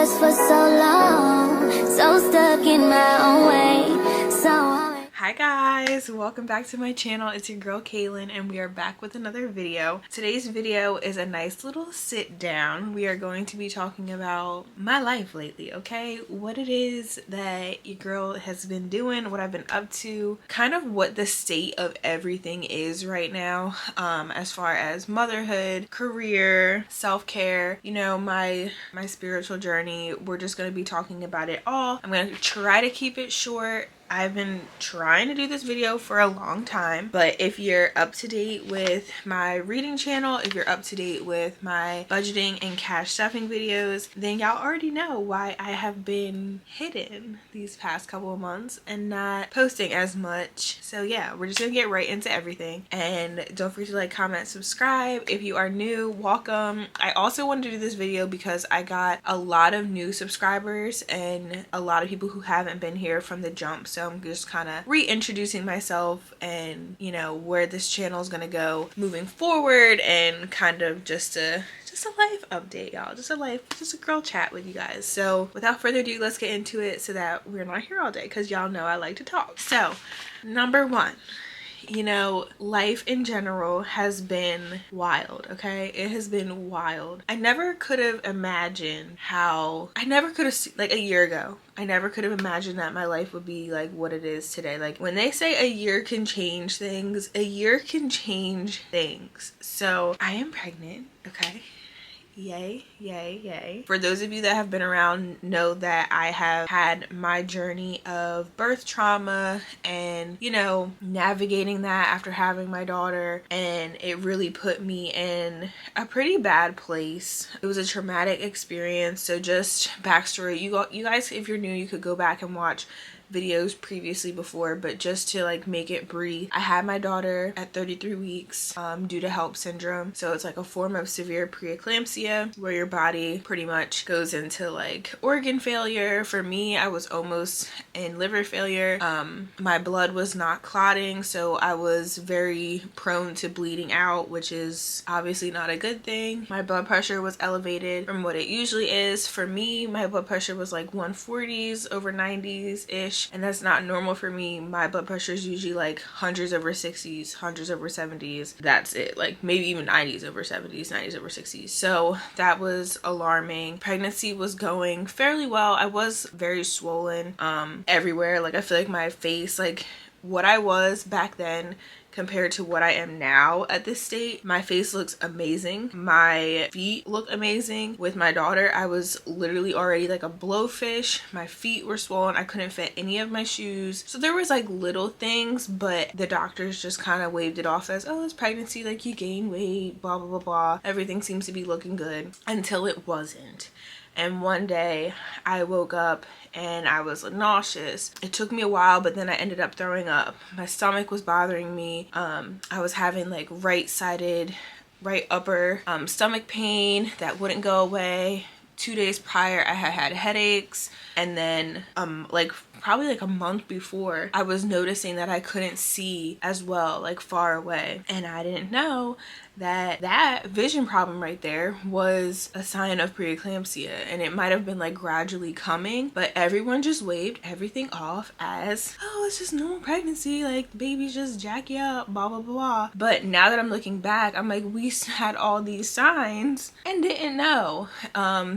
stressed for so long, so stuck in my own way. Hi guys, welcome back to my channel. It's your girl Kaylin and we are back with another video. Today's video is a nice little sit down. We are going to be talking about my life lately, okay? What it is that your girl has been doing, what I've been up to, kind of what the state of everything is right now, as far as motherhood, career, self-care, you know, my spiritual journey. We're just going to be talking about it all. I'm going to try to keep it short. I've been trying to do this video for a long time, but if you're up to date with my reading channel, if you're up to date with my budgeting and cash stuffing videos, then y'all already know why I have been hidden these past couple of months and not posting as much. So yeah, we're just gonna get right into everything. And don't forget to like, comment, subscribe. If you are new, welcome. I also wanted to do this video because I got a lot of new subscribers and a lot of people who haven't been here from the jump. So I'm just kind of reintroducing myself and, you know, where this channel is going to go moving forward, and kind of just a life update, y'all. Just a girl chat with you guys. So without further ado, let's get into it so that we're not here all day, because y'all know I like to talk. So number one, you know, life in general has been wild, okay? It has been wild. I never could have imagined like a year ago, I never could have imagined that my life would be like what it is today. Like when they say a year can change things, a year can change things. So I am pregnant, okay? Yay, yay, yay. For those of you that have been around know that I have had my journey of birth trauma and, you know, navigating that after having my daughter, and it really put me in a pretty bad place. It was a traumatic experience. So just backstory, you guys, if you're new, you could go back and watch videos previously before, but just to like make it brief, I had my daughter at 33 weeks due to HELLP syndrome. So it's like a form of severe preeclampsia where your body pretty much goes into like organ failure. For me, I was almost in liver failure. My blood was not clotting, so I was very prone to bleeding out, which is obviously not a good thing. My blood pressure was elevated from what it usually is. For me, my blood pressure was like 140s over 90s ish, and that's not normal for me. My blood pressure is usually like hundreds over 60s, hundreds over 70s. That's it. Like maybe even 90s over 70s, 90s over 60s. So that was alarming. Pregnancy was going fairly well. I was very swollen everywhere. Like I feel like my face, like what I was back then compared to what I am now at this state, my face looks amazing. My feet look amazing. With my daughter, I was literally already like a blowfish. My feet were swollen. I couldn't fit any of my shoes. So there was like little things, but the doctors just kind of waved it off as, oh, it's pregnancy, like you gain weight, blah, blah, blah, blah. Everything seems to be looking good, until it wasn't. And one day I woke up and I was nauseous. It took me a while, but then I ended up throwing up. My stomach was bothering me. I was having like right upper stomach pain that wouldn't go away. 2 days prior, I had headaches, and then like probably like a month before, I was noticing that I couldn't see as well, like far away. And I didn't know that vision problem right there was a sign of preeclampsia, and it might have been like gradually coming, but everyone just waved everything off as, oh, it's just normal pregnancy, like babies just jack you up, blah blah blah. But now that I'm looking back, I'm like, we had all these signs and didn't know.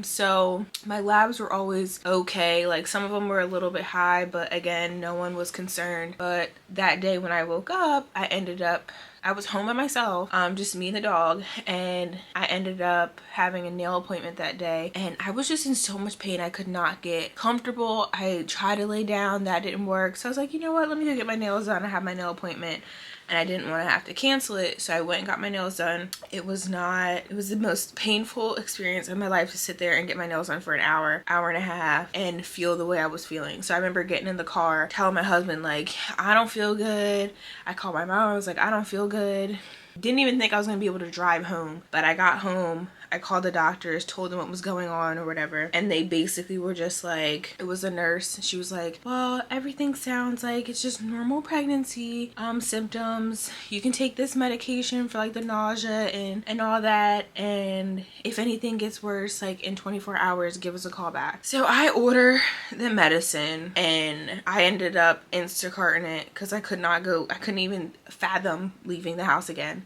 So my labs were always okay, like some of them were a little bit high, but again, no one was concerned. But that day when I woke up, I was home by myself, just me and the dog, and I ended up having a nail appointment that day, and I was just in so much pain. I could not get comfortable. I tried to lay down, that didn't work. So I was like, you know what, let me go get my nails done. I have my nail appointment and I didn't want to have to cancel it, so I went and got my nails done. It was the most painful experience of my life to sit there and get my nails done for an hour and a half and feel the way I was feeling. So I remember getting in the car, telling my husband like, I don't feel good. I called my mom, I was like, I don't feel good. Didn't even think I was gonna be able to drive home, but I got home. I called the doctors, told them what was going on or whatever, and they basically were just like, it was a nurse, she was like, well, everything sounds like it's just normal pregnancy symptoms. You can take this medication for like the nausea and all that, and if anything gets worse, like in 24 hours, give us a call back. So I order the medicine, and I ended up Instacarting it because I couldn't even fathom leaving the house again.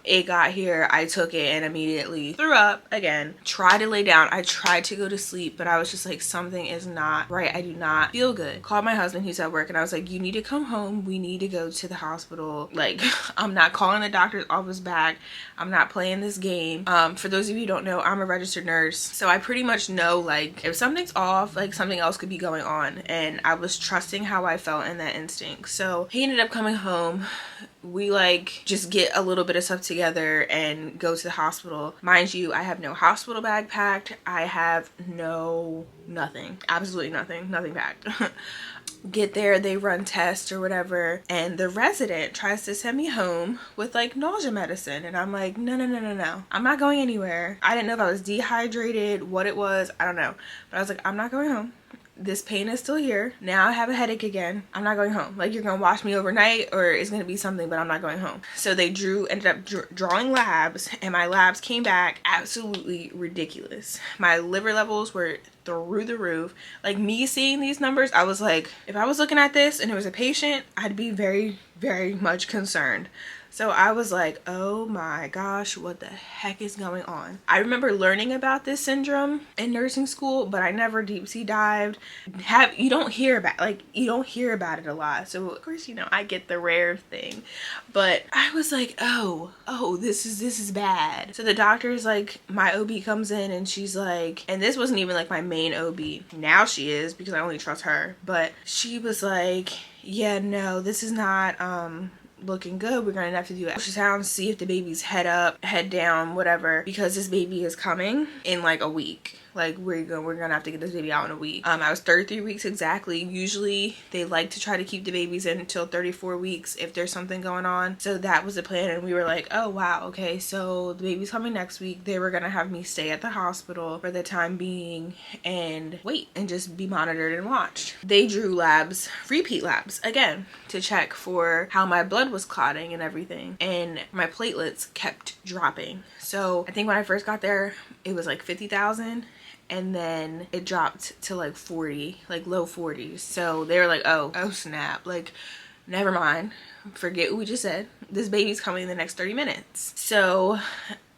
It got here, I took it and immediately threw up again. Tried to lay down, I tried to go to sleep, but I was just like, something is not right. I do not feel good. Called my husband, he's at work, and I was like, you need to come home. We need to go to the hospital. Like, I'm not calling the doctor's office back. I'm not playing this game. For those of you who don't know, I'm a registered nurse, so I pretty much know like if something's off, like something else could be going on, and I was trusting how I felt in that instinct. So he ended up coming home. We like just get a little bit of stuff together and go to the hospital. Mind you, I have no hospital bag packed. I have nothing, absolutely nothing packed. Get there, they run tests or whatever, and the resident tries to send me home with like nausea medicine, and I'm like, no, I'm not going anywhere. I didn't know if I was dehydrated, what it was, I don't know, but I was like, I'm not going home. This pain is still here. Now I have a headache again. I'm not going home. Like, you're gonna watch me overnight or it's gonna be something, but I'm not going home. So they ended up drawing labs, and my labs came back absolutely ridiculous. My liver levels were through the roof. Like, me seeing these numbers, I was like, if I was looking at this and it was a patient, I'd be very, very much concerned. So I was like, oh my gosh, what the heck is going on? I remember learning about this syndrome in nursing school, but I never deep sea dived. You don't hear about it a lot. So of course, you know, I get the rare thing, but I was like, oh, this is bad. So the doctor's like, my OB comes in and she's like, and this wasn't even like my main OB. Now she is, because I only trust her, but she was like, yeah, no, this is not, looking good. We're gonna have to do ultrasound, see if the baby's head up, head down, whatever, because this baby is coming in like a week. Like, we're gonna have to get this baby out in a week. I was 33 weeks exactly. Usually they like to try to keep the babies in until 34 weeks if there's something going on. So that was the plan, and we were like, oh wow, okay, so the baby's coming next week. They were gonna have me stay at the hospital for the time being and wait and just be monitored and watched. They drew labs, repeat labs again, to check for how my blood was clotting and everything, and my platelets kept dropping. So I think when I first got there, it was like 50,000, and then it dropped to like 40, like low 40s. So they were like, oh snap, like, never mind, forget what we just said. This baby's coming in the next 30 minutes. So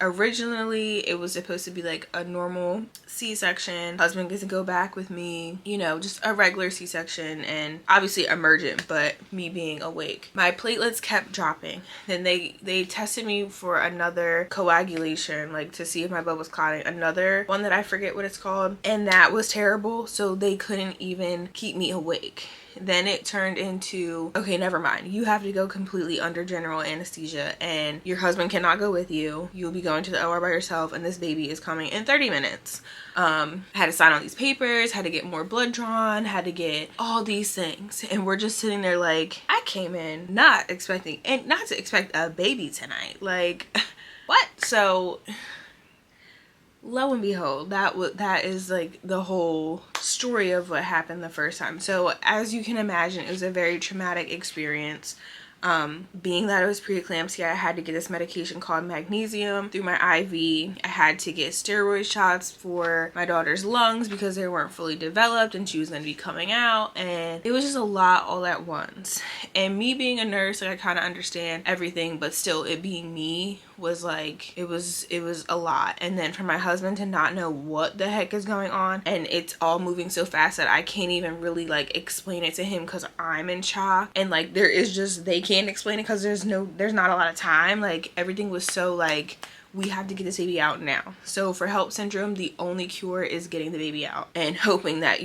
originally it was supposed to be like a normal C-section. Husband gets to go back with me, you know, just a regular C-section, and obviously emergent, but me being awake. My platelets kept dropping. Then they tested me for another coagulation, like to see if my blood was clotting, another one that I forget what it's called, and that was terrible. So they couldn't even keep me awake. Then it turned into, okay, never mind, you have to go completely under general anesthesia, and your husband cannot go with you. You'll be going to the OR by yourself, and this baby is coming in 30 minutes. Had to sign all these papers, had to get more blood drawn, had to get all these things, and we're just sitting there like, I came in not to expect a baby tonight, like what? So lo and behold, that is like the whole story of what happened the first time. So as you can imagine, it was a very traumatic experience. Being that it was preeclampsia, I had to get this medication called magnesium through my IV. I had to get steroid shots for my daughter's lungs because they weren't fully developed and she was going to be coming out, and it was just a lot all at once. And me being a nurse, like, I kind of understand everything, but still, it being me was like, it was a lot. And then for my husband to not know what the heck is going on, and it's all moving so fast that I can't even really like explain it to him because I'm in shock, and like they can't explain it because there's not a lot of time. Like, everything was so like, we have to get this baby out now. So for HELLP syndrome, the only cure is getting the baby out and hoping that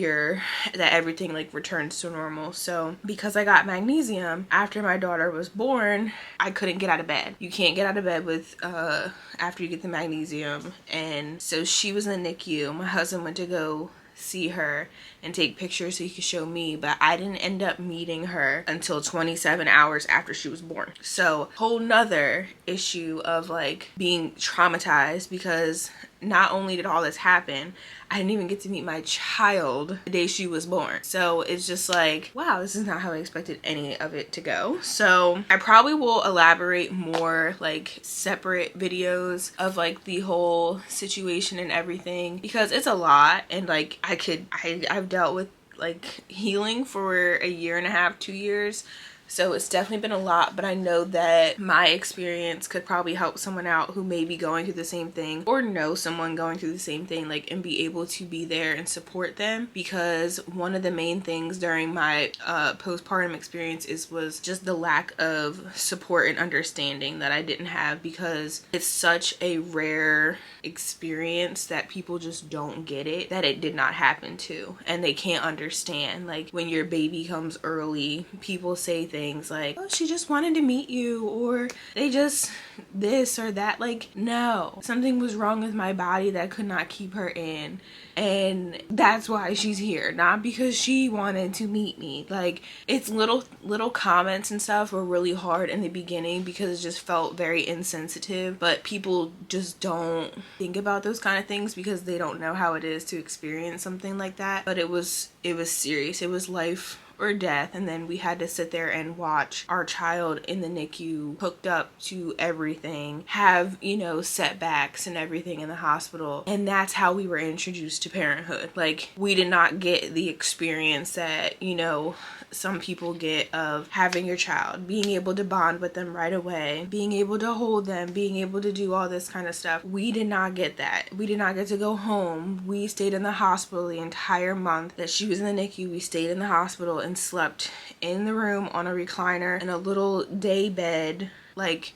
everything like returns to normal. So because I got magnesium after my daughter was born, I couldn't get out of bed. You can't get out of bed with after you get the magnesium. And so she was in the NICU. My husband went to go see her, and take pictures so he could show me, but I didn't end up meeting her until 27 hours after she was born. So whole nother issue of like being traumatized, because not only did all this happen, I didn't even get to meet my child the day she was born. So it's just like, wow, this is not how I expected any of it to go. So I probably will elaborate more, like separate videos of like the whole situation and everything, because it's a lot. And like I've dealt with like healing for a year and a half, 2 years. So it's definitely been a lot, but I know that my experience could probably help someone out who may be going through the same thing, or know someone going through the same thing, like, and be able to be there and support them. Because one of the main things during my postpartum experience was just the lack of support and understanding that I didn't have, because it's such a rare experience that people just don't get it, that it did not happen to, and they can't understand. Like when your baby comes early, people say things like, oh, she just wanted to meet you, or they just this or that. Like, no, something was wrong with my body that could not keep her in, and that's why she's here, not because she wanted to meet me. Like, it's little comments and stuff were really hard in the beginning because it just felt very insensitive, but people just don't think about those kind of things because they don't know how it is to experience something like that. But it was serious. It was life or death. And then we had to sit there and watch our child in the NICU, hooked up to everything, have, you know, setbacks and everything in the hospital. And that's how we were introduced to parenthood. Like, we did not get the experience that, you know, some people get of having your child, being able to bond with them right away, being able to hold them, being able to do all this kind of stuff. We did not get that. We did not get to go home. We stayed in the hospital the entire month that she was in the NICU. We stayed in the hospital and slept in the room on a recliner in a little day bed. Like,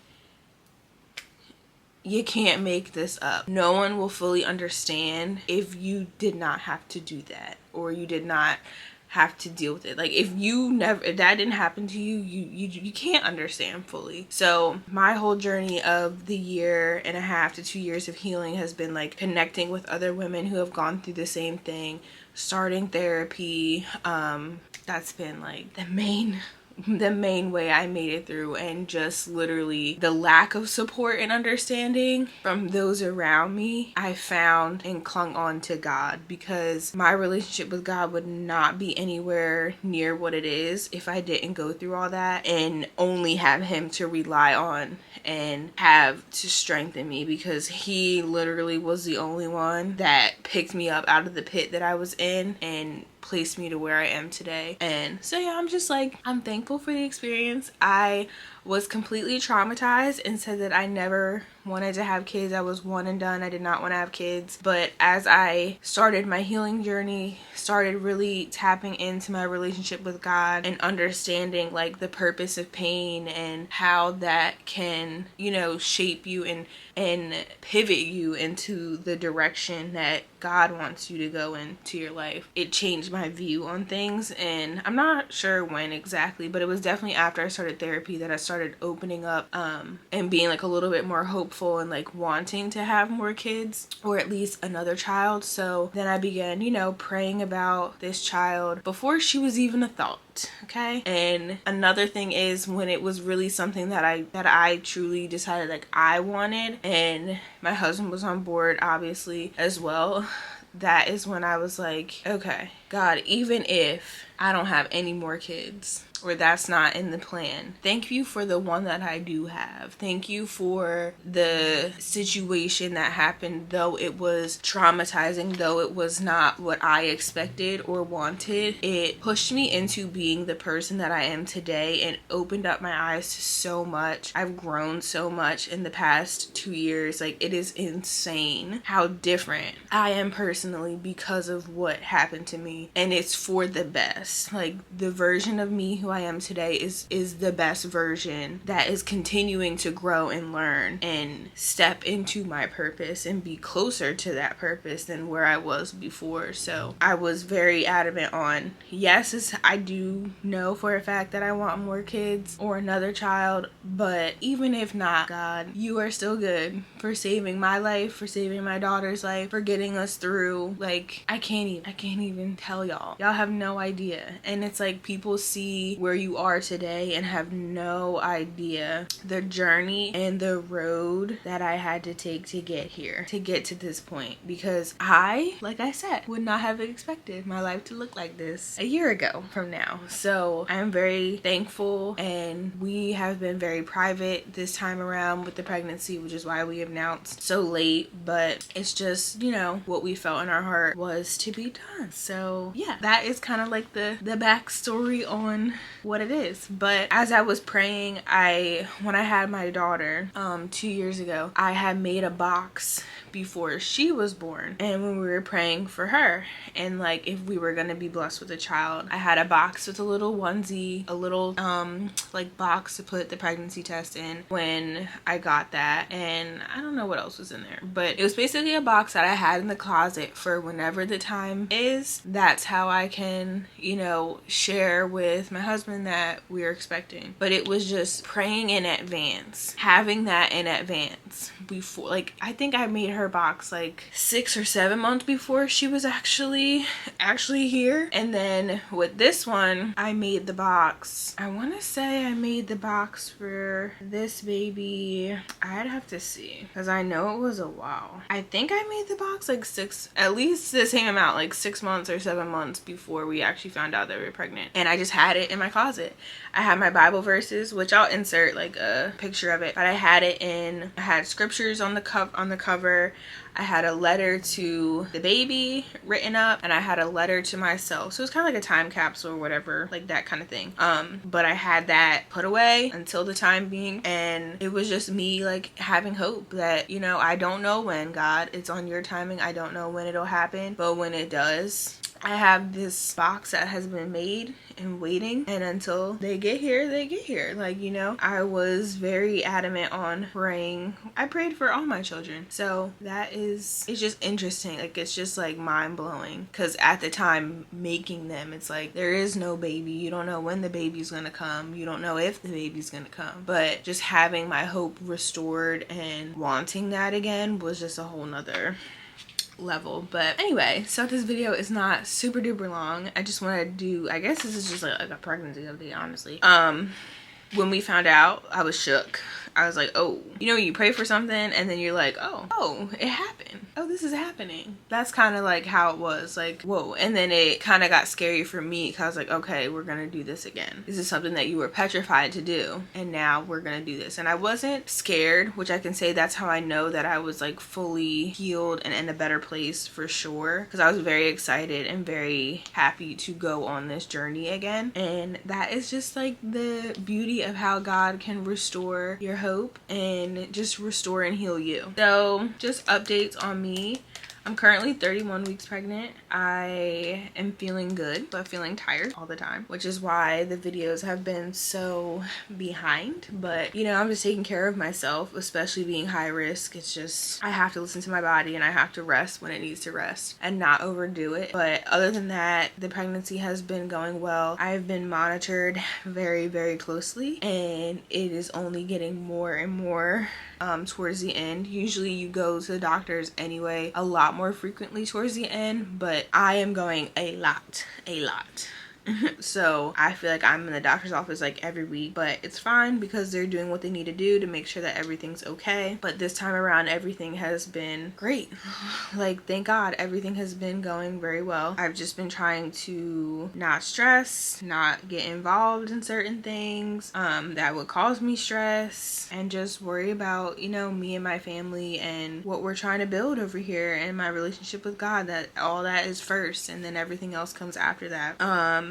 you can't make this up. No one will fully understand if you did not have to do that, or you did not have to deal with it. Like, if that didn't happen to you, you can't understand fully. So my whole journey of the 1.5 to 2 years of healing has been like connecting with other women who have gone through the same thing, starting therapy. That's been like the main way I made it through, and just literally the lack of support and understanding from those around me, I found and clung on to God, because my relationship with God would not be anywhere near what it is if I didn't go through all that and only have Him to rely on and have to strengthen me, because He literally was the only one that picked me up out of the pit that I was in and placed me to where I am today. And so yeah, I'm just like, I'm thankful for the experience. I was completely traumatized and said that I never wanted to have kids. I was one and done. I did not want to have kids. But as I started my healing journey, started really tapping into my relationship with God and understanding like the purpose of pain and how that can, you know, shape you and pivot you into the direction that God wants you to go into your life, it changed my view on things. And I'm not sure when exactly, but it was definitely after I started therapy that I started opening up and being like a little bit more hopeful and like wanting to have more kids, or at least another child. So then I began, you know, praying about this child before she was even a thought. Okay. And another thing is, when it was really something that I truly decided like I wanted, and my husband was on board obviously as well, that is when I was like, okay, God, even if I don't have any more kids, or that's not in the plan, thank you for the one that I do have. Thank you for the situation that happened, though it was traumatizing, though it was not what I expected or wanted. It pushed me into being the person that I am today and opened up my eyes to so much. I've grown so much in the past 2 years. Like, it is insane how different I am personally because of what happened to me, and it's for the best. Like, the version of me who I am today is the best version that is continuing to grow and learn and step into my purpose and be closer to that purpose than where I was before. So I was very adamant on, yes, I do know for a fact that I want more kids or another child, but even if not, God, you are still good for saving my life, for saving my daughter's life, for getting us through. Like, I can't even tell y'all. Y'all have no idea. And it's like people see where you are today and have no idea the journey and the road that I had to take to get here, to get to this point, because I, like I said, would not have expected my life to look like this a year ago from now. So I'm very thankful, and we have been very private this time around with the pregnancy, which is why we announced so late, but it's just, you know, what we felt in our heart was to be done. So yeah, that is kind of like the backstory on what it is. But as I was praying, when I had my daughter 2 years ago, I had made a box before she was born, and when we were praying for her, and like if we were gonna be blessed with a child, I had a box with a little onesie, a little like box to put the pregnancy test in when I got that, and I don't know what else was in there, but it was basically a box that I had in the closet for whenever the time is. That's how I can, you know, share with my husband that we're expecting. But it was just praying in advance, having that in advance before, like I think I made her box like 6 or 7 months before she was actually here. And then with this one, I made the box, I want to say I made the box for this baby, I'd have to see because I know it was a while. I think I made the box like at least the same amount, like 6 months or 7 months before we actually found out that we were pregnant. And I just had it in my closet. I had my Bible verses, which I'll insert like a picture of it, but I had scriptures on the cover. I had a letter to the baby written up, and I had a letter to myself. So it's kind of like a time capsule or whatever, like that kind of thing. But I had that put away until the time being, and it was just me like having hope that, you know, I don't know when, God, it's on your timing. I don't know when it'll happen, but when it does, I have this box that has been made and waiting, and until they get here, they get here. Like, you know, I was very adamant on praying. I prayed for all my children. So it's just interesting. Like, it's just like mind-blowing, because at the time making them, it's like there is no baby. You don't know when the baby's gonna come. You don't know if the baby's gonna come. But just having my hope restored and wanting that again was just a whole nother level. But anyway, so this video is not super duper long. I just want to do, I guess this is just like a pregnancy update, honestly. When we found out, I was shook. I was like, oh, you know, you pray for something and then you're like, oh, it happened. Oh, this is happening. That's kind of like how it was, like, whoa. And then it kind of got scary for me, because I was like, okay, we're gonna do this again. This is something that you were petrified to do, and now we're gonna do this. And I wasn't scared, which I can say that's how I know that I was like fully healed and in a better place for sure, because I was very excited and very happy to go on this journey again. And that is just like the beauty of how God can restore your hope and just restore and heal you. So just updates on me. I'm currently 31 weeks pregnant. I am feeling good, but feeling tired all the time, which is why the videos have been so behind. But, you know, I'm just taking care of myself, especially being high risk. It's just, I have to listen to my body, and I have to rest when it needs to rest and not overdo it. But other than that, the pregnancy has been going well. I've been monitored very, very closely, and it is only getting more and more towards the end. Usually you go to the doctors anyway a lot more frequently towards the end, but I am going a lot. So I feel like I'm in the doctor's office like every week, but it's fine because they're doing what they need to do to make sure that everything's okay. But this time around, everything has been great. Like, thank God, everything has been going very well. I've just been trying to not stress, not get involved in certain things that would cause me stress, and just worry about, you know, me and my family and what we're trying to build over here and my relationship with God. That all that is first, and then everything else comes after that.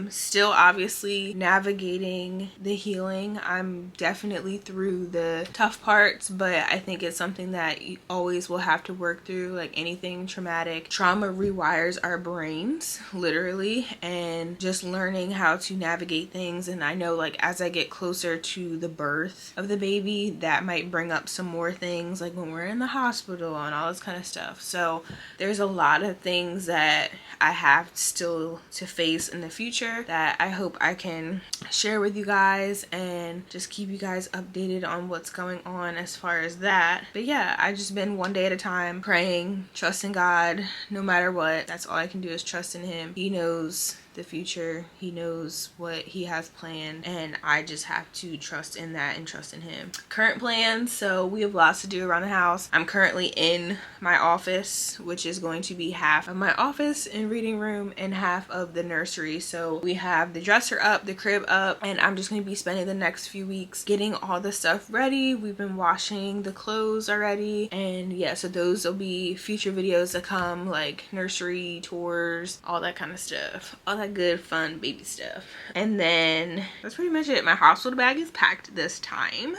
Still obviously navigating the healing. I'm definitely through the tough parts, but I think it's something that you always will have to work through. Like anything traumatic, trauma rewires our brains, literally, and just learning how to navigate things. And I know, like, as I get closer to the birth of the baby, that might bring up some more things, like when we're in the hospital and all this kind of stuff. So there's a lot of things that I have still to face in the future that I hope I can share with you guys and just keep you guys updated on what's going on as far as that. But yeah, I just been one day at a time, praying, trusting God no matter what. That's all I can do is trust in Him. He knows the future, He knows what He has planned, and I just have to trust in that and trust in Him. Current plans, so we have lots to do around the house. I'm currently in my office, which is going to be half of my office and reading room and half of the nursery. So we have the dresser up, the crib up, and I'm just going to be spending the next few weeks getting all the stuff ready. We've been washing the clothes already, and yeah, so those will be future videos to come, like nursery tours, all that kind of stuff, all that good fun baby stuff. And then that's pretty much it. My hospital bag is packed this time.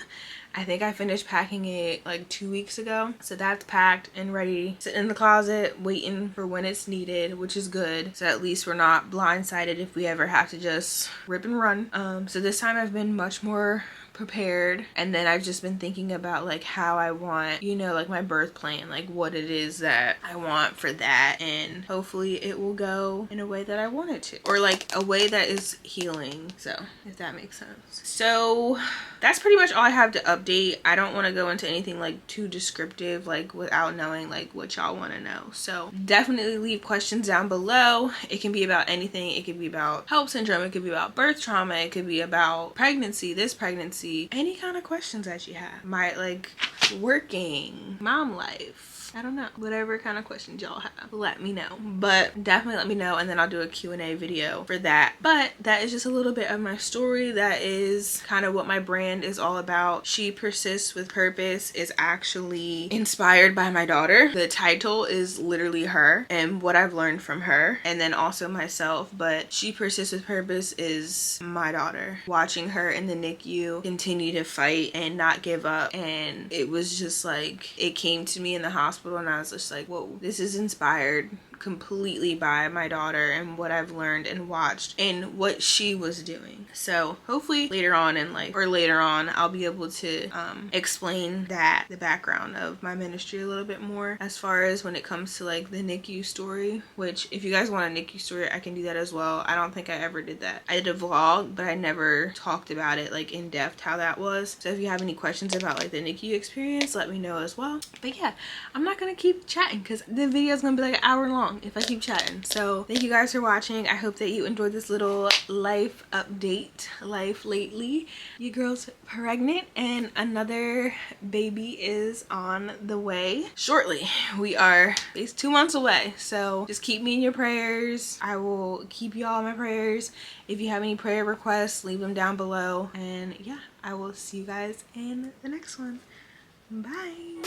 I think I finished packing it like 2 weeks ago, so that's packed and ready, sitting in the closet waiting for when it's needed, which is good, so at least we're not blindsided if we ever have to just rip and run. So this time I've been much more prepared, and then I've just been thinking about like how I want, you know, like my birth plan, like what it is that I want for that, and hopefully it will go in a way that I want it to, or like a way that is healing, so if that makes sense. So that's pretty much all I have to update. I don't want to go into anything like too descriptive, like without knowing like what y'all want to know. So definitely leave questions down below. It can be about anything. It could be about HELLP syndrome, it could be about birth trauma, it could be about pregnancy, this pregnancy, any kind of questions that you have. My like working, mom life, I don't know, whatever kind of questions y'all have, let me know. But definitely let me know, and then I'll do a Q&A video for that. But that is just a little bit of my story. That is kind of what my brand is all about. She Persists with Purpose is actually inspired by my daughter. The title is literally her and what I've learned from her, and then also myself. But She Persists with Purpose is my daughter, watching her in the NICU continue to fight and not give up. And it was just like, it came to me in the hospital, and I was just like, whoa, this is inspired completely by my daughter and what I've learned and watched and what she was doing. So hopefully later on I'll be able to explain that, the background of my ministry a little bit more, as far as when it comes to like the NICU story, which if you guys want a NICU story, I can do that as well. I don't think I ever did that. I did a vlog, but I never talked about it like in depth how that was. So if you have any questions about like the NICU experience, let me know as well. But yeah, I'm not gonna keep chatting because the video is gonna be like an hour long if I keep chatting. So thank you guys for watching. I hope that you enjoyed this little life update. Life lately, your girl's pregnant and another baby is on the way shortly. We are at least 2 months away, so just keep me in your prayers. I will keep y'all in my prayers. If you have any prayer requests, leave them down below, and yeah, I will see you guys in the next one. Bye.